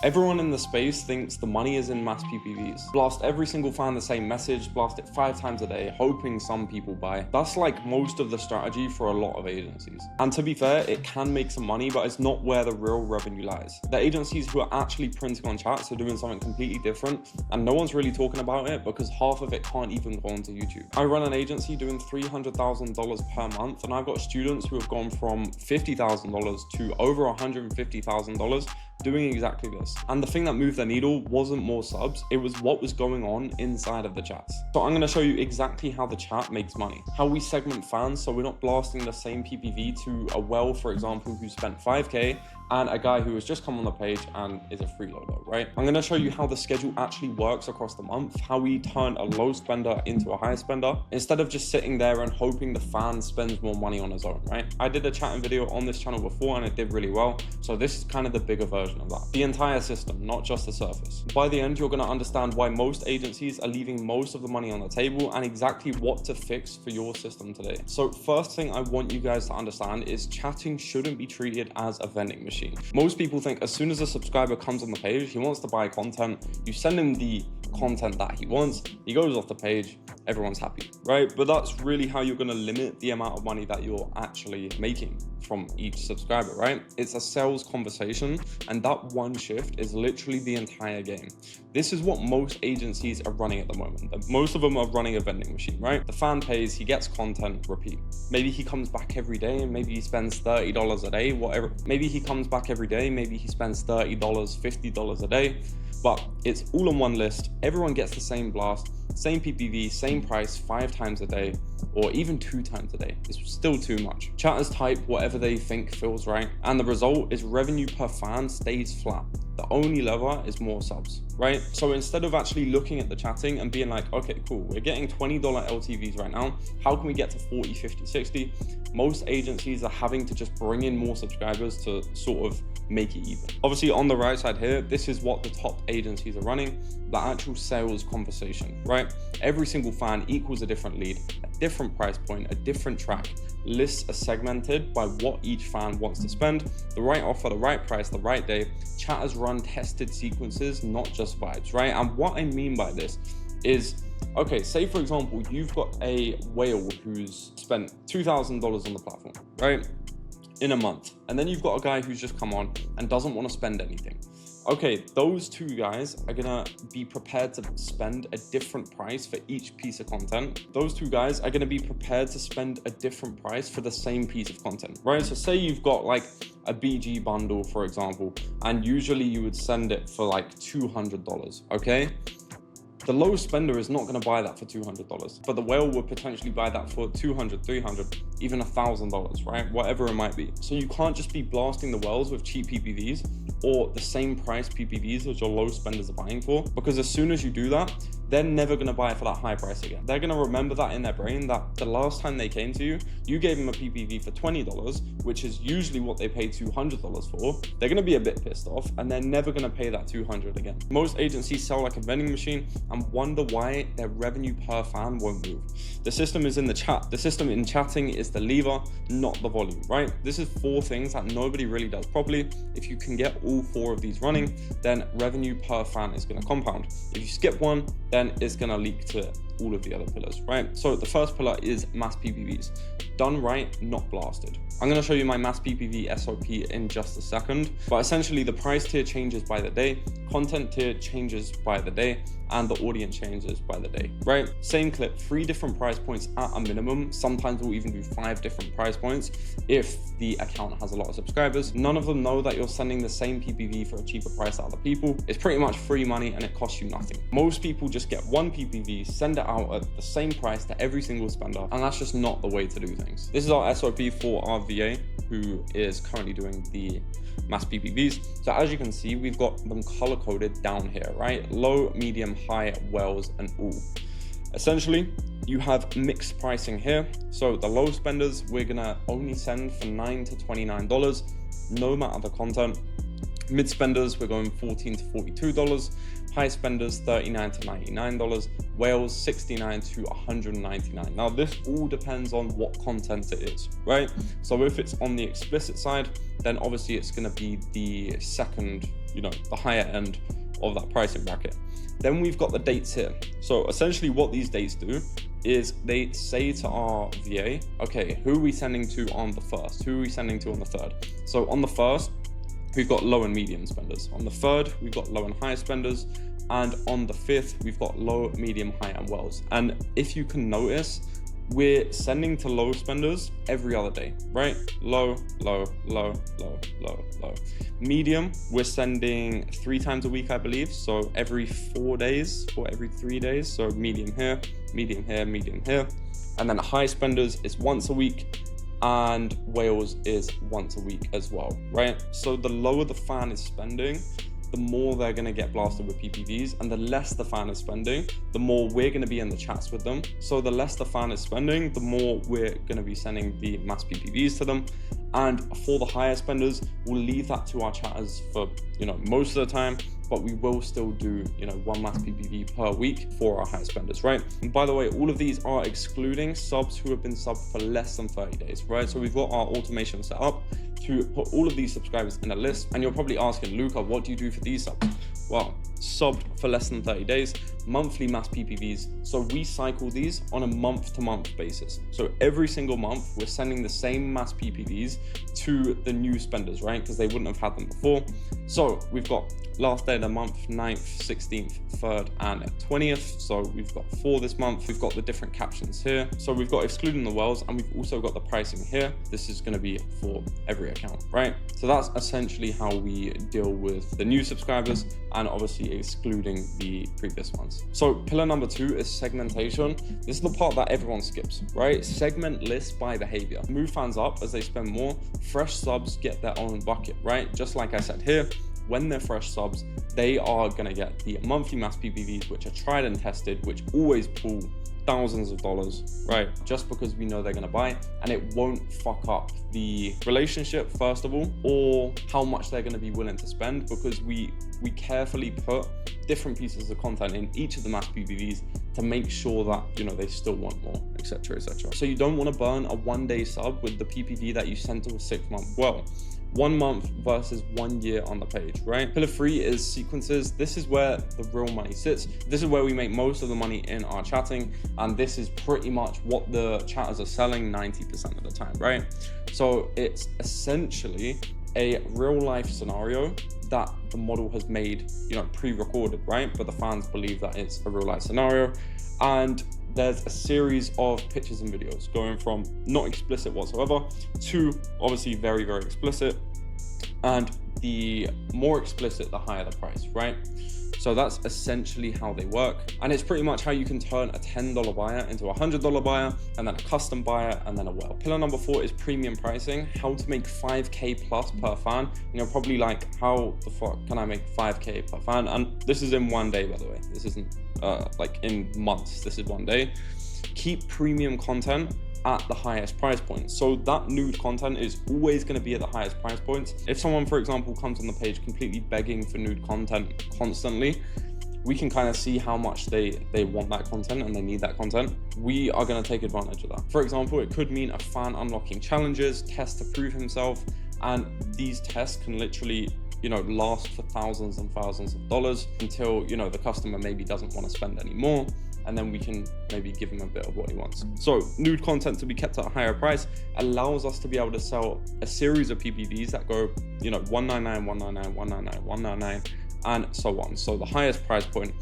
Everyone in the space thinks the money is in mass PPVs. Blast every single fan the same message, blast it 5 times a day, hoping some people buy. That's like most of the strategy for a lot of agencies. And to be fair, it can make some money, but it's not where the real revenue lies. The agencies who are actually printing on chats are doing something completely different, and no one's really talking about it because half of it can't even go onto YouTube. I run an agency doing $300,000 per month, and I've got students who have gone from $50,000 to over $150,000 doing exactly this. And the thing that moved the needle wasn't more subs, it was what was going on inside of the chats. So I'm going to show you exactly how the chat makes money, how we segment fans so we're not blasting the same PPV to a well, for example, who spent 5K and a guy who has just come on the page and is a freeloader, right? I'm going to show you how the schedule actually works across the month, how we turn a low spender into a high spender instead of just sitting there and hoping the fan spends more money on his own, right? I did a chatting video on this channel before and it did really well. So this is kind of the bigger version of that. The entire system, not just the surface. By the end, you're going to understand why most agencies are leaving most of the money on the table and exactly what to fix for your system today. So first thing I want you guys to understand is chatting shouldn't be treated as a vending machine. Most people think as soon as a subscriber comes on the page, he wants to buy content, you send him the content that he wants, he goes off the page, everyone's happy, right? But that's really how you're going to limit the amount of money that you're actually making from each subscriber, right? It's a sales conversation, and that one shift is literally the entire game. This is what most agencies are running at the moment. Most of them are running a vending machine, right? The fan pays, he gets content, repeat. Maybe he comes back every day and maybe he spends $30 a day, whatever. Maybe he comes back every day, maybe he spends $30, $50 a day, but it's all on one list. Everyone gets the same blast, same PPV, same price 5 times a day, or even 2 times a day. It's still too much. Chatters type whatever they think feels right, and the result is revenue per fan stays flat. The only lever is more subs, right? So instead of actually looking at the chatting and being like, okay, cool, we're getting $20 LTVs right now, how can we get to 40, 50, 60? Most agencies are having to just bring in more subscribers to sort of make it even. Obviously on the right side here, this is what the top agencies are running, the actual sales conversation, right? Every single fan equals a different lead, a different price point, a different track. Lists are segmented by what each fan wants to spend, the right offer, the right price, the right day. Chatters run tested sequences, not just vibes, right? And what I mean by this is, okay, say for example, you've got a whale who's spent $2,000 on the platform, right? In a month. And then you've got a guy who's just come on and doesn't want to spend anything. Okay, those two guys are gonna be prepared to spend a different price for each piece of content. Those two guys are gonna be prepared to spend a different price for the same piece of content, right? So say you've got like a BG bundle, for example, and usually you would send it for like $200, okay? The low spender is not going to buy that for $200, but the whale would potentially buy that for $200, $300, even $1,000, right? Whatever it might be. So you can't just be blasting the whales with cheap PPVs or the same price PPVs as your low spenders are buying for, because as soon as you do that, they're never going to buy it for that high price again. They're going to remember that in their brain that the last time they came to you, you gave them a PPV for $20, which is usually what they pay $200 for. They're going to be a bit pissed off and they're never going to pay that $200 again. Most agencies sell like a vending machine and wonder why their revenue per fan won't move. The system is in the chat. The system in chatting is the lever, not the volume, right? This is 4 things that nobody really does properly. If you can get all 4 of these running, then revenue per fan is going to compound. If you skip one, then it's going to leak to all of the other pillars, right? So the first pillar is mass PPVs. Done right, not blasted. I'm going to show you my mass PPV SOP in just a second, but essentially the price tier changes by the day, content tier changes by the day, and the audience changes by the day, right? Same clip, 3 different price points at a minimum. Sometimes we'll even do 5 different price points if the account has a lot of subscribers. None of them know that you're sending the same PPV for a cheaper price to other people. It's pretty much free money and it costs you nothing. Most people just get one PPV, send it out at the same price to every single spender, and that's just not the way to do things. This is our SOP for our VA, who is currently doing the mass PPVs. So as you can see, we've got them color coded down here, right? Low, medium, high, wells, and all. Essentially, you have mixed pricing here. So the low spenders, we're gonna only send for $9 to $29, no matter the content. Mid spenders, we're going $14 to $42. High spenders, $39 to $99. Whales, $69 to $199. Now, this all depends on what content it is, right? So if it's on the explicit side, then obviously it's going to be the second you know, the higher end of that pricing bracket. Then we've got the dates here. So essentially what these dates do is they say to our VA, okay, who are we sending to on the 1st? Who are we sending to on the 3rd? So on the 1st, we've got low and medium spenders. On the 3rd, we've got low and high spenders. And on the 5th, we've got low, medium, high, and wells. And if you can notice, we're sending to low spenders every other day, right? Low, low, low, low, low, low. Medium, we're sending 3 times a week, I believe. So every 4 days or every 3 days. So medium here, medium here, medium here. And then high spenders is once a week, and whales is once a week as well, right? So the lower the fan is spending, the more they're going to get blasted with PPVs, and the less the fan is spending, the more we're going to be in the chats with them. So the less the fan is spending, the more we're going to be sending the mass PPVs to them. And for the higher spenders, we'll leave that to our chatters for, you know, most of the time, but we will still do, you know, 1 mass PPV per week for our high spenders, right? And by the way, all of these are excluding subs who have been subbed for less than 30 days, right? So we've got our automation set up to put all of these subscribers in a list. And you're probably asking, Luca, what do you do for these subs? Well, subbed for less than 30 days, monthly mass PPVs. So we cycle these on a month-to-month basis. So every single month, we're sending the same mass PPVs to the new spenders, right? Because they wouldn't have had them before. So we've got last day of the month, 9th, 16th, 3rd, and 20th. So we've got 4 this month. We've got the different captions here. So we've got excluding the wells, and we've also got the pricing here. This is going to be for every account, right? So that's essentially how we deal with the new subscribers, and obviously excluding the previous ones. So pillar number 2 is segmentation. This is the part that everyone skips, right? Segment lists by behavior. Move fans up as they spend more. Fresh subs get their own bucket, right? Just like I said here, when they're fresh subs, they are going to get the monthly mass PPVs, which are tried and tested, which always pull thousands of dollars, right? Just because we know they're going to buy, and it won't fuck up the relationship, first of all, or how much they're going to be willing to spend, because we carefully put different pieces of content in each of the mass PPVs to make sure that, you know, they still want more, etc., etc. So you don't want to burn a 1-day sub with the PPV that you sent to a 6-month well. 1 month versus 1 year on the page, right? Pillar 3 is sequences. This is where the real money sits. This is where we make most of the money in our chatting. And this is pretty much what the chatters are selling 90% of the time, right? So it's essentially a real life scenario that the model has made, you know, pre-recorded, right? But the fans believe that it's a real life scenario. And there's a series of pictures and videos going from not explicit whatsoever to obviously very, very explicit. And the more explicit, the higher the price, right? So that's essentially how they work. And it's pretty much how you can turn a $10 buyer into a $100 buyer, and then a custom buyer, and then a well. Pillar number 4 is premium pricing, how to make 5K plus per fan. You know, probably like, how the fuck can I make 5K per fan? And this is in 1 day, by the way. This isn't like in months, this is 1 day. Keep premium content at the highest price point. So that nude content is always going to be at the highest price points. If someone, for example, comes on the page completely begging for nude content constantly, we can kind of see how much they want that content and they need that content. We are going to take advantage of that. For example, it could mean a fan unlocking challenges, tests to prove himself, and these tests can literally, you know, last for thousands and thousands of dollars until, you know, the customer maybe doesn't want to spend any more, and then we can maybe give him a bit of what he wants. So nude content to be kept at a higher price allows us to be able to sell a series of PPVs that go, you know, 199, 199, 199, 199, and so on. So the highest price point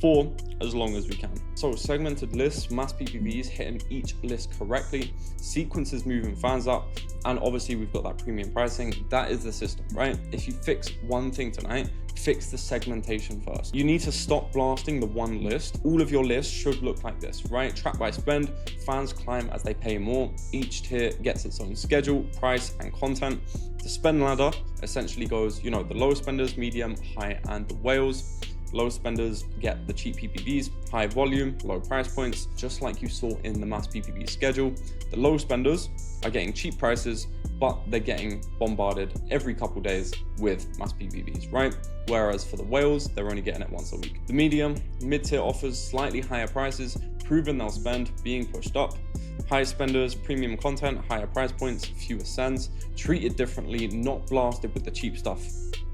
for as long as we can. So segmented lists, mass PPVs, hitting each list correctly, sequences moving fans up, and obviously we've got that premium pricing. That is the system, right? If you fix one thing tonight, fix the segmentation first. You need to stop blasting the one list. All of your lists should look like this, right? Track by spend, fans climb as they pay more. Each tier gets its own schedule, price, and content. The spend ladder essentially goes, you know, the low spenders, medium, high, and the whales. Low spenders get the cheap PPVs, high volume, low price points, just like you saw in the mass PPV schedule. The low spenders are getting cheap prices, but they're getting bombarded every couple days with mass PPVs, right? Whereas for the whales, they're only getting it once a week. The medium, mid-tier offers slightly higher prices, proven they'll spend, being pushed up. High spenders, premium content, higher price points, fewer sends, treated differently, not blasted with the cheap stuff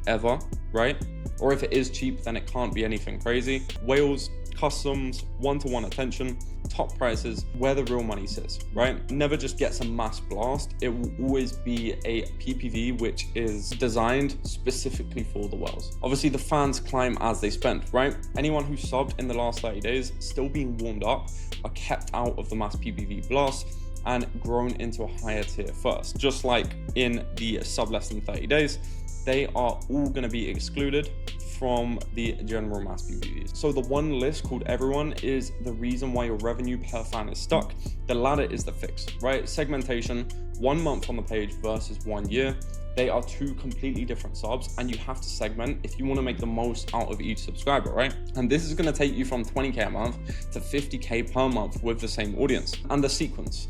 ever, right? Or if it is cheap, then it can't be anything crazy. Whales, customs, one-to-one attention, top prices, where the real money sits, right? Never just get some mass blast. It will always be a PPV which is designed specifically for the whales. Obviously, the fans climb as they spend, right? Anyone who subbed in the last 30 days, still being warmed up, are kept out of the mass PPV blast and grown into a higher tier first. Just like in the sub less than 30 days, they are all going to be excluded from the general mass PPVs. So the one list called everyone is the reason why your revenue per fan is stuck. The ladder is the fix, right? Segmentation, 1 month on the page versus 1 year. They are two completely different subs, and you have to segment if you want to make the most out of each subscriber, right? And this is going to take you from 20K a month to 50K per month with the same audience. And the sequence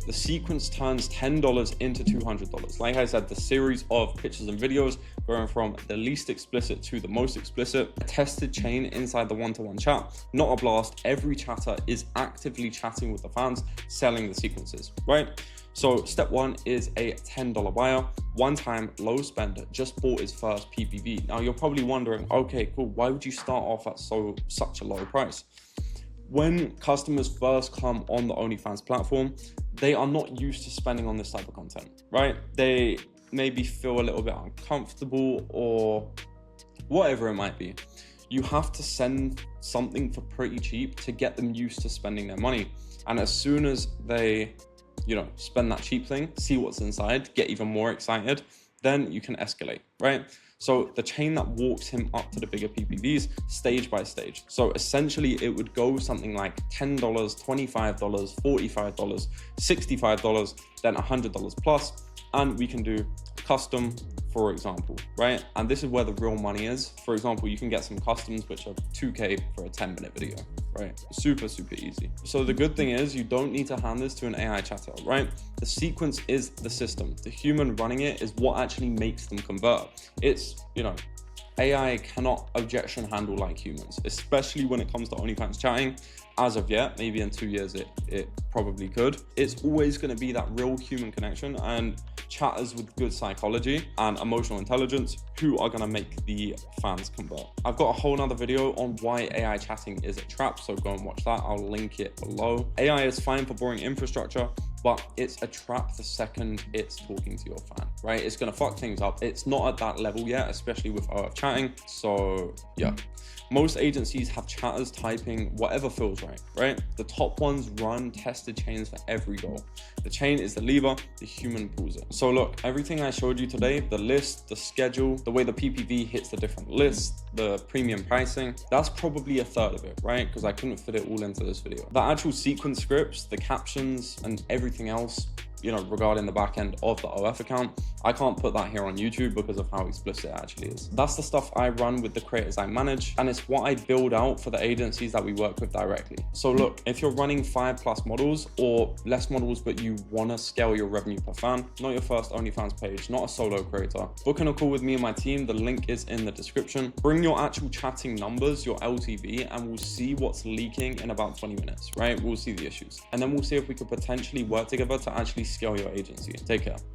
turns $10 into $200. Like I said, the series of pictures and videos going from the least explicit to the most explicit, a tested chain inside the one-to-one chat, not a blast. Every chatter is actively chatting with the fans, selling the sequences, right? So step one is a $10 buyer, one time low spender, just bought his first PPV. Now you're probably wondering, okay, cool, why would you start off at such a low price? When customers first come on the OnlyFans platform, they are not used to spending on this type of content, right? They maybe feel a little bit uncomfortable or whatever it might be. You have to send something for pretty cheap to get them used to spending their money. And as soon as they spend that cheap thing, see what's inside, get even more excited, then you can escalate, right? So the chain that walks him up to the bigger PPVs stage by stage. So essentially it would go something like $10, $25, $45, $65, then $100 plus. And we can do custom, for example, right? And this is where the real money is. For example, you can get some customs which are 2K for a 10-minute video, right? Super, super easy. So the good thing is you don't need to hand this to an AI chatter, right? The sequence is the system. The human running it is what actually makes them convert. It's, AI cannot objection handle like humans, especially when it comes to OnlyFans chatting. As of yet, maybe in 2 years it probably could. It's always going to be that real human connection and chatters with good psychology and emotional intelligence who are going to make the fans convert. I've got a whole nother video on why AI chatting is a trap, so go and watch that. I'll link it below. AI is fine for boring infrastructure, but it's a trap the second it's talking to your fan, right? It's going to fuck things up. It's not at that level yet, especially with OF chatting. So yeah. Most agencies have chatters typing whatever feels right? The top ones run tested chains for every goal. The chain is the lever, the human pulls it. So look, everything I showed you today, the list, the schedule, the way the PPV hits the different lists, the premium pricing, that's probably a third of it, right? Because I couldn't fit it all into this video. The actual sequence scripts, the captions, and everything else, regarding the back end of the OF account, I can't put that here on YouTube because of how explicit it actually is. That's the stuff I run with the creators I manage, and it's what I build out for the agencies that we work with directly. So look, if you're running 5+ models or less models, but you want to scale your revenue per fan, not your first OnlyFans page, not a solo creator, booking a call with me and my team, the link is in the description. Bring your actual chatting numbers, your LTV, and we'll see what's leaking in about 20 minutes, right? We'll see the issues. And then we'll see if we could potentially work together to actually scale your agency. Take care.